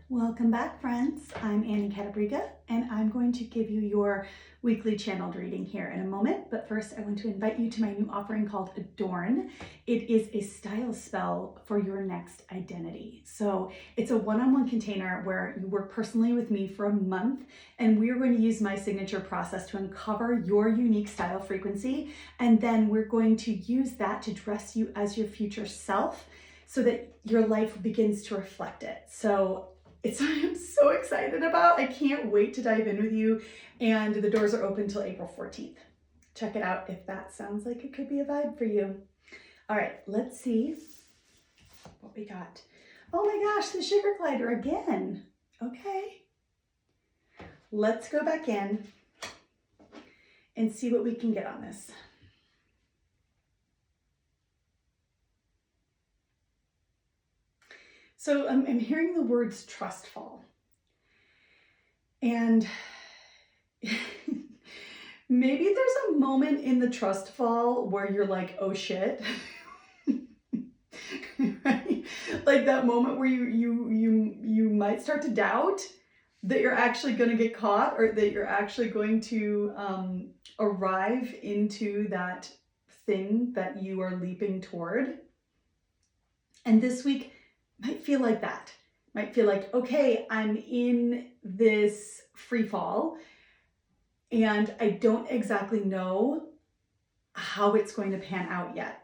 Welcome back, friends. I'm Annie Catabriga, and I'm going to give you your weekly channeled reading here in a moment. But first, I want to invite you to my new offering called Adorn. It is a style spell for your next identity. So it's a one-on-one container where you work personally with me for a month, and we're going to use my signature process to uncover your unique style frequency. And then we're going to use that to dress you as your future self so that your life begins to reflect it. So it's something I'm so excited about. I can't wait to dive in with you. And the doors are open till April 14th. Check it out if that sounds like it could be a vibe for you. All right, let's see what we got. Oh my gosh, the sugar glider again. Okay. Let's go back in and see what we can get on this. So I'm hearing the words trust fall. And maybe there's a moment in the trust fall where you're like, oh shit. Right? Like that moment where you might start to doubt that you're actually going to get caught, or that you're actually going to arrive into that thing that you are leaping toward. And this week might feel like that. Might feel like, okay, I'm in this free fall and I don't exactly know how it's going to pan out yet.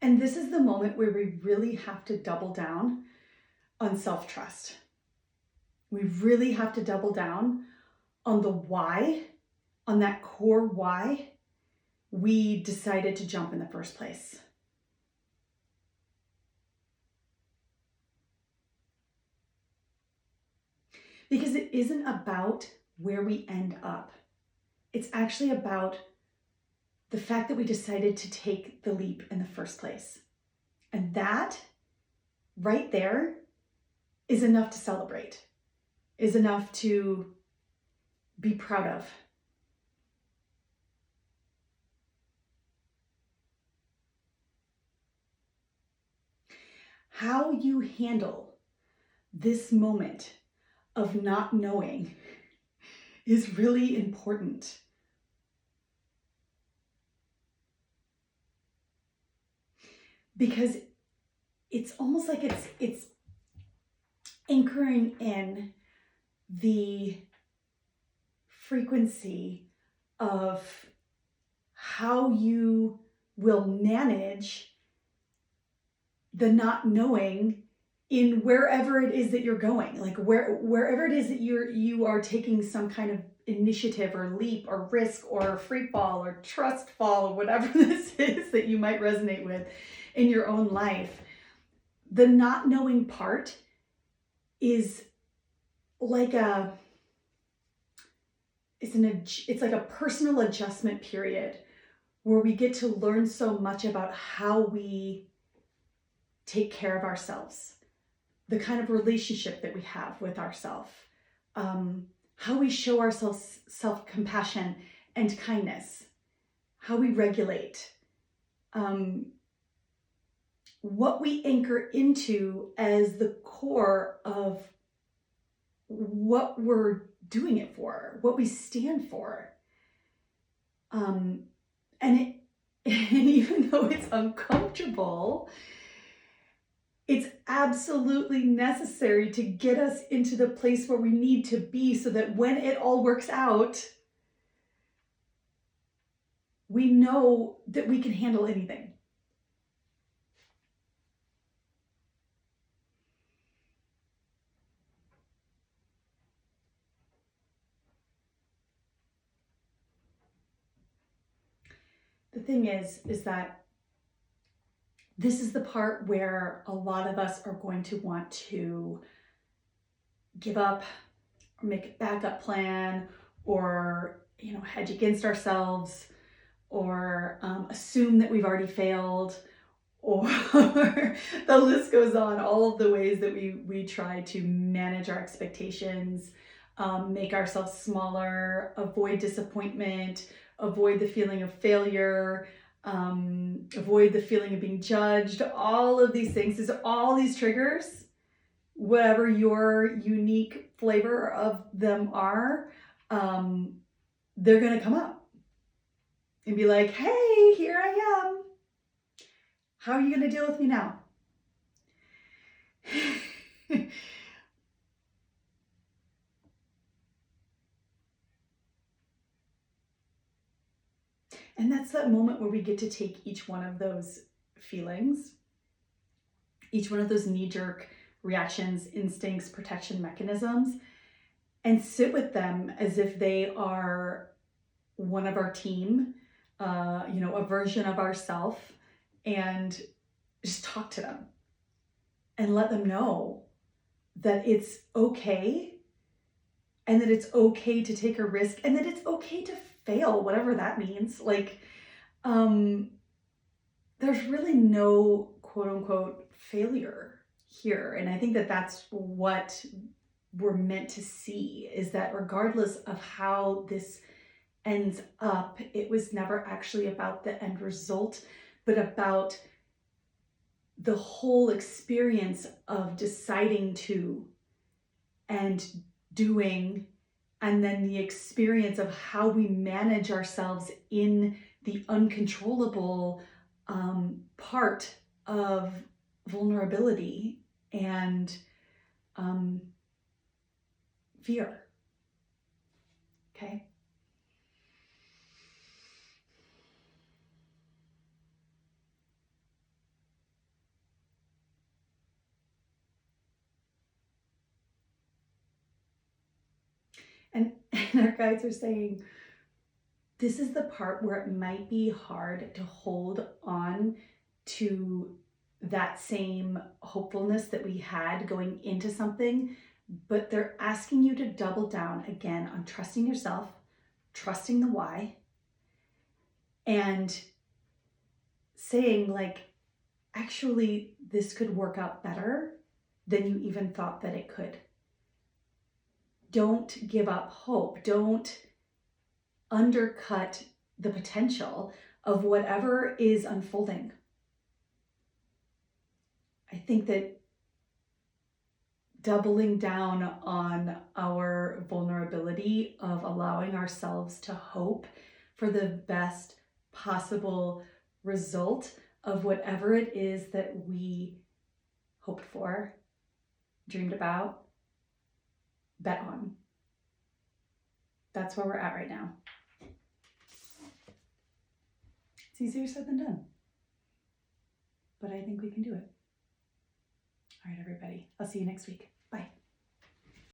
And this is the moment where we really have to double down on self-trust. We really have to double down on the why, on that core why we decided to jump in the first place. Because it isn't about where we end up. It's actually about the fact that we decided to take the leap in the first place. And that right there is enough to celebrate, is enough to be proud of. How you handle this moment of not knowing is really important. Because it's almost like it's anchoring in the frequency of how you will manage the not knowing in wherever it is that you're going, like wherever it is that you are taking some kind of initiative or leap or risk or free fall or trust fall or whatever this is that you might resonate with in your own life. The not knowing part is like it's like a personal adjustment period where we get to learn so much about how we take care of ourselves, the kind of relationship that we have with ourselves, how we show ourselves self-compassion and kindness, how we regulate, what we anchor into as the core of what we're doing it for, what we stand for. And even though it's uncomfortable, it's absolutely necessary to get us into the place where we need to be so that when it all works out, we know that we can handle anything. The thing is that this is the part where a lot of us are going to want to give up or make a backup plan or, hedge against ourselves or assume that we've already failed, or the list goes on, all of the ways that we try to manage our expectations, make ourselves smaller, avoid disappointment, avoid the feeling of failure, avoid the feeling of being judged, all of these things. There's all these triggers, whatever your unique flavor of them are, they're going to come up and be like, hey, here I am. How are you going to deal with me now? And that's that moment where we get to take each one of those feelings, each one of those knee-jerk reactions, instincts, protection mechanisms, and sit with them as if they are one of our team, a version of ourself, and just talk to them and let them know that it's okay, and that it's okay to take a risk, and that it's okay to fail, whatever that means. Like, there's really no quote unquote failure here. And I think that that's what we're meant to see, is that regardless of how this ends up, it was never actually about the end result, but about the whole experience of deciding to and doing, and then the experience of how we manage ourselves in the uncontrollable part of vulnerability and fear. Okay. And our guides are saying, this is the part where it might be hard to hold on to that same hopefulness that we had going into something, but they're asking you to double down again on trusting yourself, trusting the why, and saying, like, actually, this could work out better than you even thought that it could. Don't give up hope. Don't undercut the potential of whatever is unfolding. I think that doubling down on our vulnerability of allowing ourselves to hope for the best possible result of whatever it is that we hoped for, dreamed about, bet on. That's where we're at right now. It's easier said than done, but I think we can do it. All right, everybody. I'll see you next week.